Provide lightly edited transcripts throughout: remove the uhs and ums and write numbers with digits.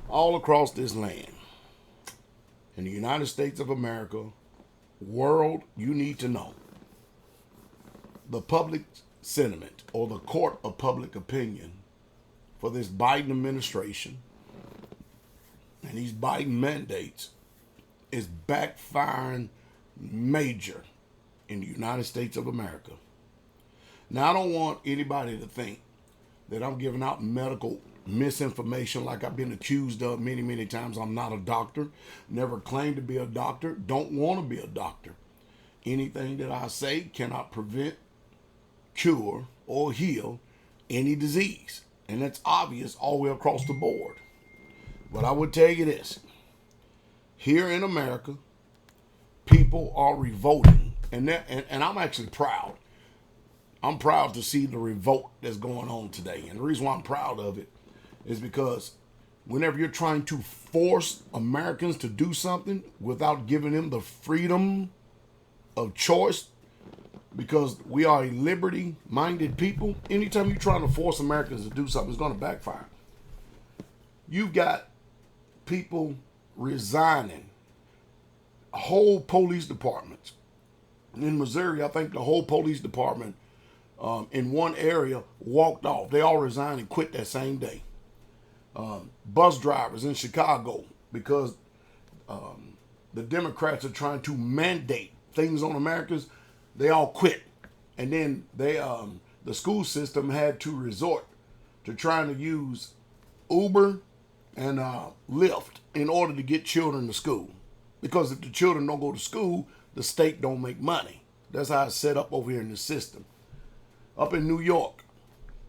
All across this land, in the United States of America, world, you need to know the public sentiment or the court of public opinion for this Biden administration and these Biden mandates is backfiring major in the United States of America. Now, I don't want anybody to think that I'm giving out medical misinformation like I've been accused of many, many times. I'm not a doctor, never claimed to be a doctor, don't want to be a doctor. Anything that I say cannot prevent, cure, or heal any disease. And that's obvious all the way across the board. But I would tell you this. Here in America, people are revolting. And I'm actually proud. I'm proud to see the revolt that's going on today. And the reason why I'm proud of it is because whenever you're trying to force Americans to do something without giving them the freedom of choice, because we are a liberty-minded people, anytime you're trying to force Americans to do something, it's going to backfire. You've got people resigning, whole police departments. In Missouri, I think the whole police department in one area walked off. They all resigned and quit that same day. Bus drivers in Chicago, because the Democrats are trying to mandate things on Americans, they all quit. And then the school system had to resort to trying to use Uber and Lyft in order to get children to school. Because if the children don't go to school, the state don't make money. That's how it's set up over here in the system. Up in New York,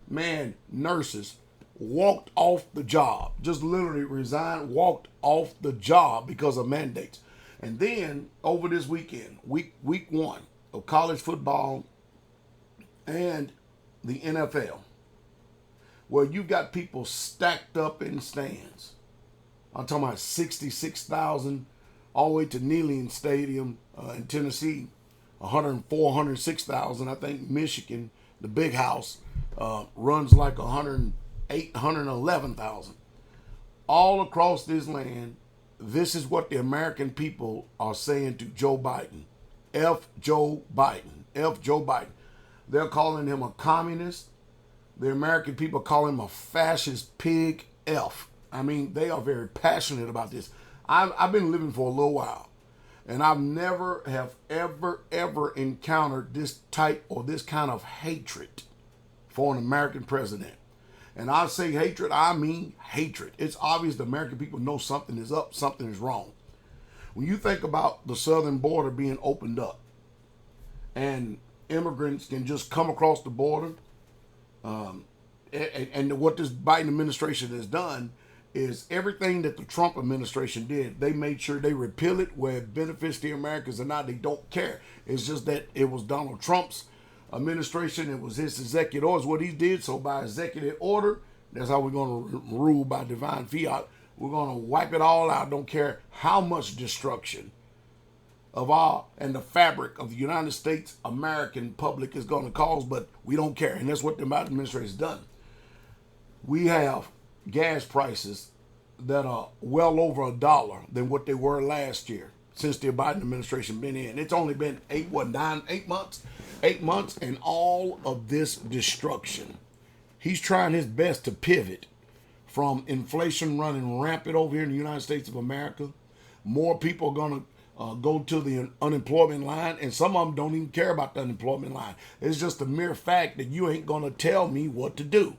man, nurses walked off the job, just literally resigned, walked off the job because of mandates. And then over this weekend, week one of college football and the NFL, where you got people stacked up in stands. I'm talking about 66,000 all the way to Neyland Stadium in Tennessee, 104, 106,000. I think Michigan, the big house, runs like 108, 111,000. All across this land, this is what the American people are saying to Joe Biden. F Joe Biden. F Joe Biden. They're calling him a communist. The American people call him a fascist pig F. I mean, they are very passionate about this. I've been living for a little while, and I've never have ever encountered this type or this kind of hatred for an American president. And I say hatred, I mean hatred. It's obvious the American people know something is up, something is wrong. When you think about the southern border being opened up and immigrants can just come across the border, and what this Biden administration has done is everything that the Trump administration did, they made sure they repeal it where it benefits the Americans or not, they don't care. It's just that it was Donald Trump's administration, it was his executive orders, what he did. So by executive order, that's how we're going to rule by divine fiat. We're going to wipe it all out. Don't care how much destruction of our and the fabric of the United States American public is going to cause, but we don't care. And that's what the Biden administration has done. We have gas prices that are well over $1 than what they were last year since the Biden administration been in. It's only been 8 months, 8 months, and all of this destruction. He's trying his best to pivot from inflation running rampant over here in the United States of America. More people are going to go to the unemployment line, and some of them don't even care about the unemployment line. It's just a mere fact that you ain't going to tell me what to do.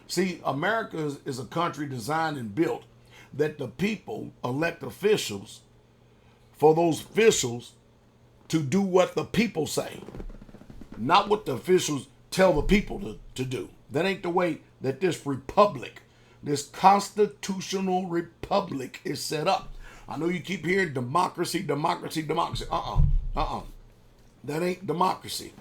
See, America is a country designed and built that the people elect officials for those officials to do what the people say, not what the officials tell the people to do. That ain't the way that this republic, this constitutional republic is set up. I know you keep hearing democracy, democracy, democracy. That ain't democracy.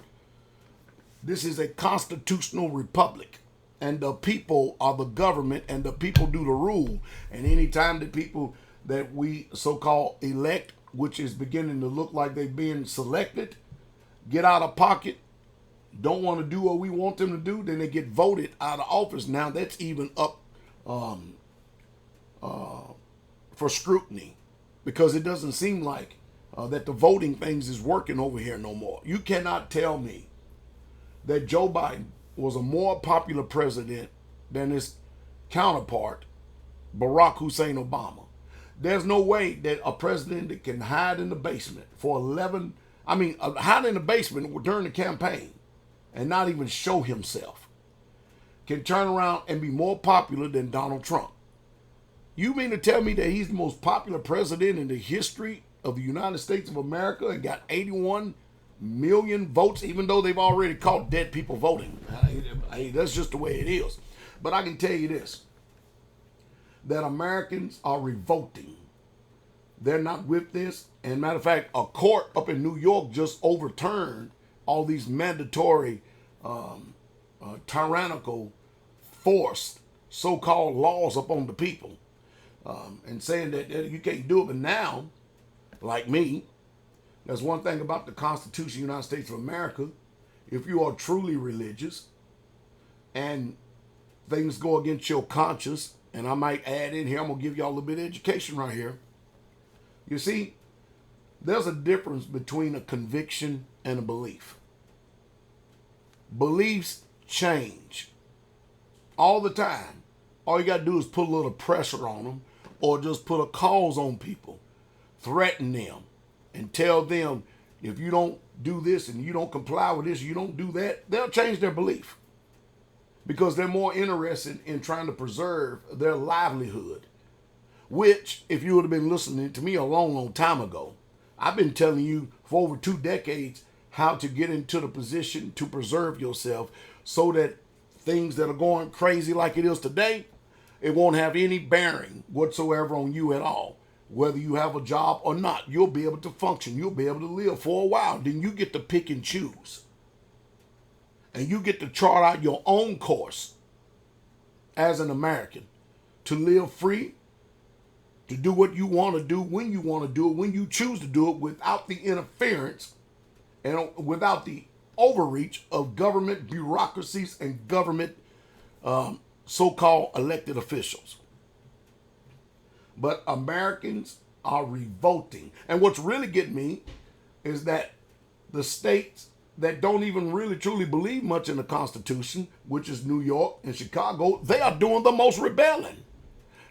This is a constitutional republic. And the people are the government, and the people do the rule. And anytime the people that we so-called elect, which is beginning to look like they're being selected, get out of pocket, don't want to do what we want them to do, then they get voted out of office. Now that's even up for scrutiny, because it doesn't seem like that the voting things is working over here no more. You cannot tell me that Joe Biden was a more popular president than his counterpart, Barack Hussein Obama. There's no way that a president that can hide in the basement for hide in the basement during the campaign and not even show himself can turn around and be more popular than Donald Trump. You mean to tell me that he's the most popular president in the history of the United States of America and got 81 million votes, even though they've already caught dead people voting? That's just the way it is. But I can tell you this, that Americans are revolting. They're not with this. And matter of fact, a court up in New York just overturned all these mandatory, tyrannical, forced, so-called laws upon the people, and saying that you can't do it. But now, like me, there's one thing about the Constitution of the United States of America. If you are truly religious and things go against your conscience, and I might add in here, I'm going to give y'all a little bit of education right here. You see, there's a difference between a conviction and a belief. Beliefs change all the time. All you got to do is put a little pressure on them, or just put a cause on people, threaten them, and tell them, if you don't do this and you don't comply with this, you don't do that, they'll change their belief, because they're more interested in trying to preserve their livelihood, which, if you would have been listening to me a long, long time ago, I've been telling you for over 2 decades how to get into the position to preserve yourself so that things that are going crazy like it is today, it won't have any bearing whatsoever on you at all. Whether you have a job or not, you'll be able to function. You'll be able to live for a while. Then you get to pick and choose. And you get to chart out your own course as an American to live free, to do what you want to do, when you want to do it, when you choose to do it, without the interference and without the overreach of government bureaucracies and government so-called elected officials. But Americans are revolting. And what's really getting me is that the states that don't even really truly believe much in the Constitution, which is New York and Chicago, they are doing the most rebelling.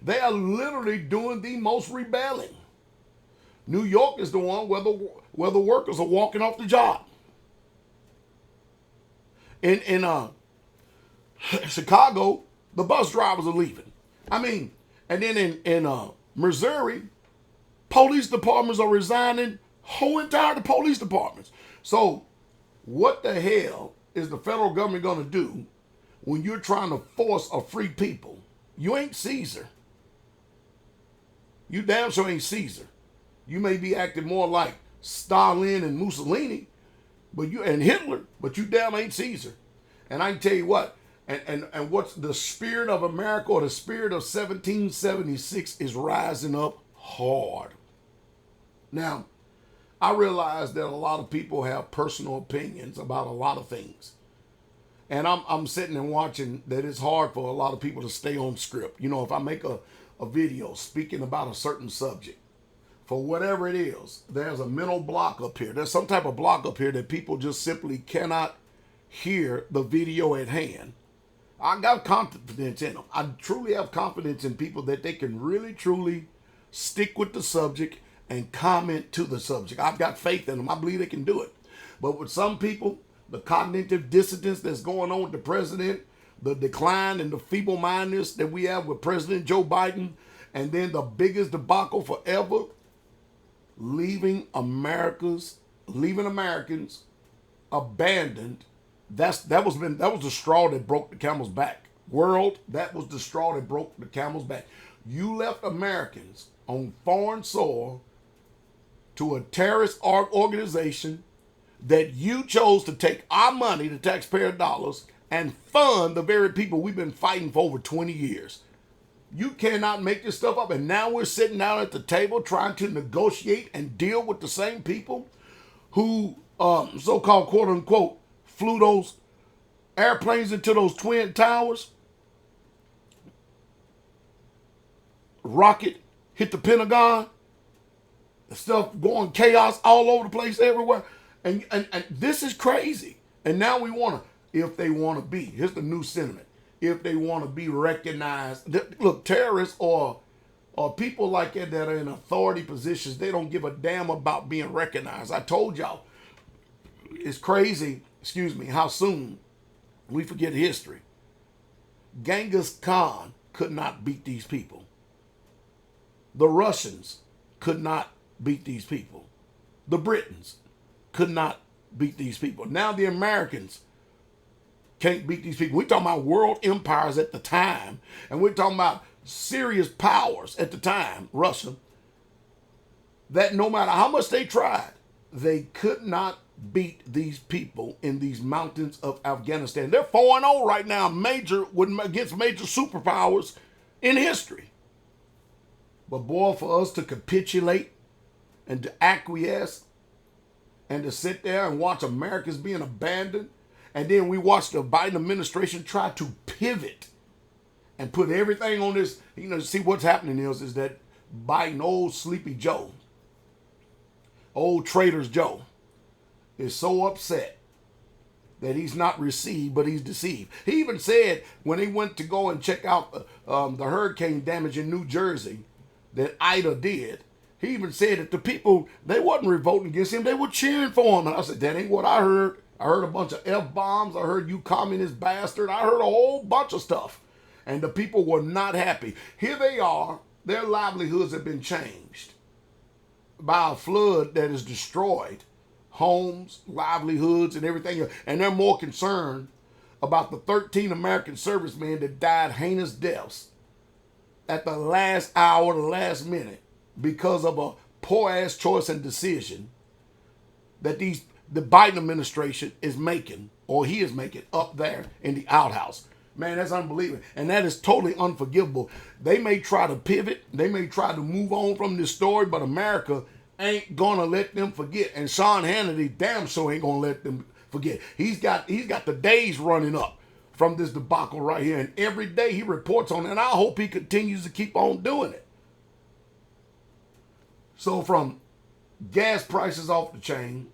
They are literally doing the most rebelling. New York is the one where the workers are walking off the job. In Chicago, the bus drivers are leaving. And then in Missouri, police departments are resigning, whole entire police departments. So what the hell is the federal government going to do when you're trying to force a free people? You ain't Caesar. You damn sure ain't Caesar. You may be acting more like Stalin and Mussolini, and Hitler, but you damn ain't Caesar. And I can tell you what, and what's the spirit of America, or the spirit of 1776, is rising up hard. Now, I realize that a lot of people have personal opinions about a lot of things. And I'm sitting and watching that it's hard for a lot of people to stay on script. You know, if I make a video speaking about a certain subject, for whatever it is, there's a mental block up here. There's some type of block up here that people just simply cannot hear the video at hand. I got confidence in them. I truly have confidence in people that they can really, truly stick with the subject and comment to the subject. I've got faith in them. I believe they can do it. But with some people, the cognitive dissonance that's going on with the president, the decline and the feeble-mindedness that we have with President Joe Biden, and then the biggest debacle forever, leaving Americans abandoned. That was the straw that broke the camel's back. World, that was the straw that broke the camel's back. You left Americans on foreign soil to a terrorist organization that you chose to take our money, the taxpayer dollars, and fund the very people we've been fighting for over 20 years. You cannot make this stuff up. And now we're sitting down at the table trying to negotiate and deal with the same people who so-called, quote unquote, flew those airplanes into those twin towers, rocket hit the Pentagon, the stuff going chaos all over the place everywhere. And this is crazy. And now we want to, if they want to be, here's the new sentiment, if they want to be recognized. Look, terrorists or people like that are in authority positions, they don't give a damn about being recognized. I told y'all, it's crazy, how soon we forget history. Genghis Khan could not beat these people. The Russians could not beat these people. The Britons could not beat these people. Now the Americans can't beat these people. We're talking about world empires at the time, and we're talking about serious powers at the time, Russia, that no matter how much they tried, they could not beat these people in these mountains of Afghanistan. They're 4-0 right now, against major superpowers in history. But boy, for us to capitulate and to acquiesce and to sit there and watch Americans being abandoned, and then we watch the Biden administration try to pivot and put everything on this, see what's happening is that Biden, old Sleepy Joe, old Trader's Joe, is so upset that he's not received, but he's deceived. He even said when he went to go and check out the hurricane damage in New Jersey that Ida did, he even said that the people, they wasn't revolting against him, they were cheering for him. And I said, that ain't what I heard. I heard a bunch of F-bombs. I heard you communist bastard. I heard a whole bunch of stuff. And the people were not happy. Here they are. Their livelihoods have been changed by a flood that has destroyed homes, livelihoods, and everything. And they're more concerned about the 13 American servicemen that died heinous deaths at the last hour, the last minute, because of a poor-ass choice and decision that the Biden administration is making, or he is making, up there in the outhouse. Man, that's unbelievable. And that is totally unforgivable. They may try to pivot. They may try to move on from this story, but America ain't going to let them forget. And Sean Hannity damn sure ain't going to let them forget. He's got the days running up from this debacle right here. And every day he reports on it. And I hope he continues to keep on doing it. So from gas prices off the chain,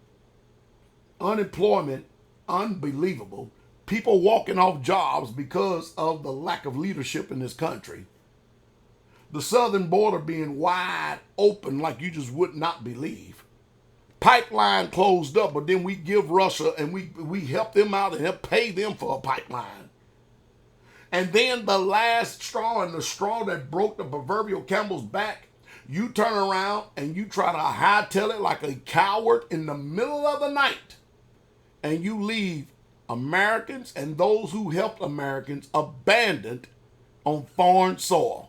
unemployment, unbelievable, people walking off jobs because of the lack of leadership in this country, the southern border being wide open like you just would not believe, pipeline closed up, but then we give Russia and we help them out and help pay them for a pipeline. And then the last straw, and the straw that broke the proverbial camel's back, you turn around and you try to hightail it like a coward in the middle of the night, and you leave Americans and those who helped Americans abandoned on foreign soil.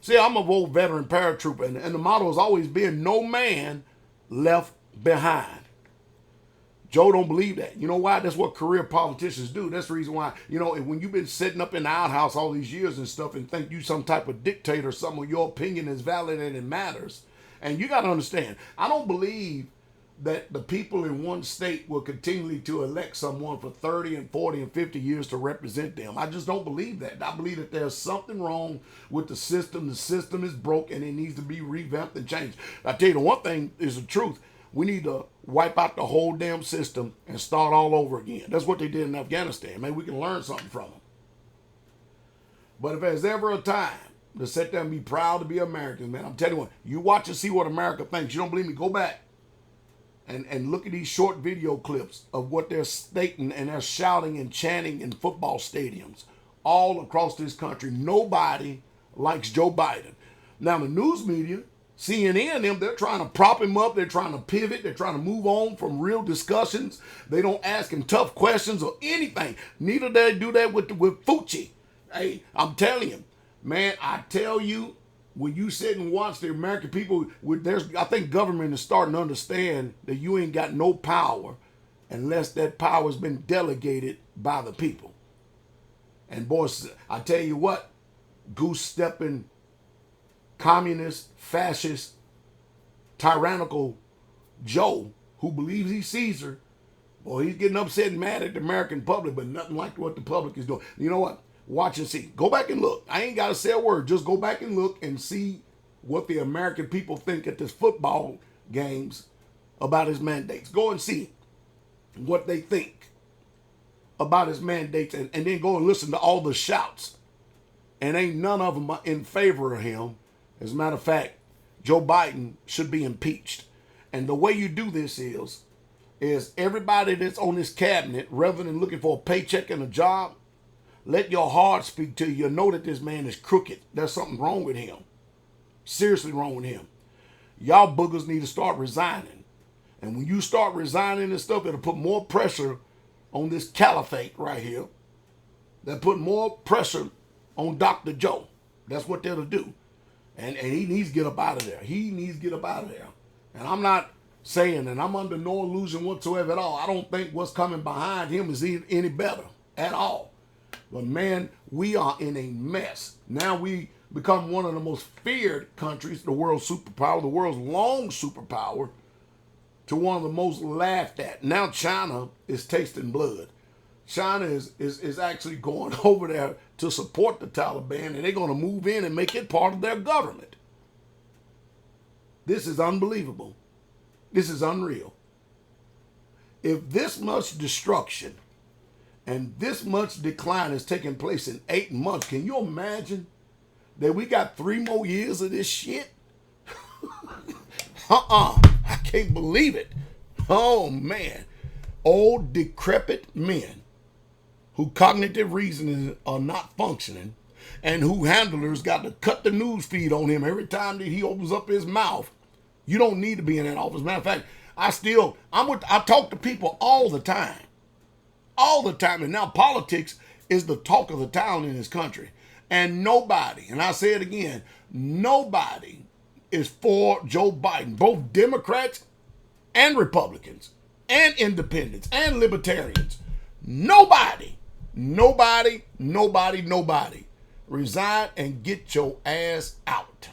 See, I'm an old veteran paratrooper, and the motto has always been no man left behind. Joe don't believe that. You know why? That's what career politicians do. That's the reason why, when you've been sitting up in the outhouse all these years and stuff and think you some type of dictator, some of your opinion is valid and it matters. And you got to understand, I don't believe that the people in one state will continually to elect someone for 30 and 40 and 50 years to represent them. I just don't believe that. I believe that there's something wrong with the system. The system is broke and it needs to be revamped and changed. I tell you, the one thing is the truth. We need to wipe out the whole damn system and start all over again. That's what they did in Afghanistan. Maybe we can learn something from them. But if there's ever a time to sit there and be proud to be Americans, man, I'm telling you what, you watch and see what America thinks. You don't believe me? Go back and look at these short video clips of what they're stating and they're shouting and chanting in football stadiums all across this country. Nobody likes Joe Biden. Now, the news media, CNN, them, they're trying to prop him up. They're trying to pivot. They're trying to move on from real discussions. They don't ask him tough questions or anything. Neither do they do that with Fauci. Hey, I'm telling you, man, I tell you, when you sit and watch the American people, I think government is starting to understand that you ain't got no power unless that power has been delegated by the people. And boys, I tell you what, goose-stepping, communist, fascist, tyrannical Joe, who believes he's Caesar, boy, he's getting upset and mad at the American public, but nothing like what the public is doing. You know what? Watch and see. Go back and look. I ain't got to say a word. Just go back and look and see what the American people think at this football games about his mandates. Go and see what they think about his mandates, and then go and listen to all the shouts. And ain't none of them in favor of him. As a matter of fact, Joe Biden should be impeached. And the way you do this is everybody that's on this cabinet, rather than looking for a paycheck and a job, let your heart speak to you. You'll know that this man is crooked. There's something wrong with him. Seriously wrong with him. Y'all boogers need to start resigning. And when you start resigning and stuff, it'll put more pressure on this caliphate right here. They'll put more pressure on Dr. Joe. That's what they'll do. And he needs to get up out of there. He needs to get up out of there. And I'm not saying, and I'm under no illusion whatsoever at all, I don't think what's coming behind him is any better at all. But man, we are in a mess. Now we become one of the most feared countries, the world's superpower, the world's long superpower, to one of the most laughed at. Now China is tasting blood. China is actually going over there to support the Taliban, and they're going to move in and make it part of their government. This is unbelievable. This is unreal. If this much destruction and this much decline is taking place in 8 months, can you imagine that we got 3 more years of this shit? I can't believe it. Oh, man. Old, decrepit men who cognitive reasoning are not functioning, and who handlers got to cut the news feed on him every time that he opens up his mouth. You don't need to be in that office. Matter of fact, I talk to people all the time. All the time. And now politics is the talk of the town in this country. And nobody, and I say it again, nobody is for Joe Biden. Both Democrats and Republicans and independents and libertarians. Nobody. Resign and get your ass out.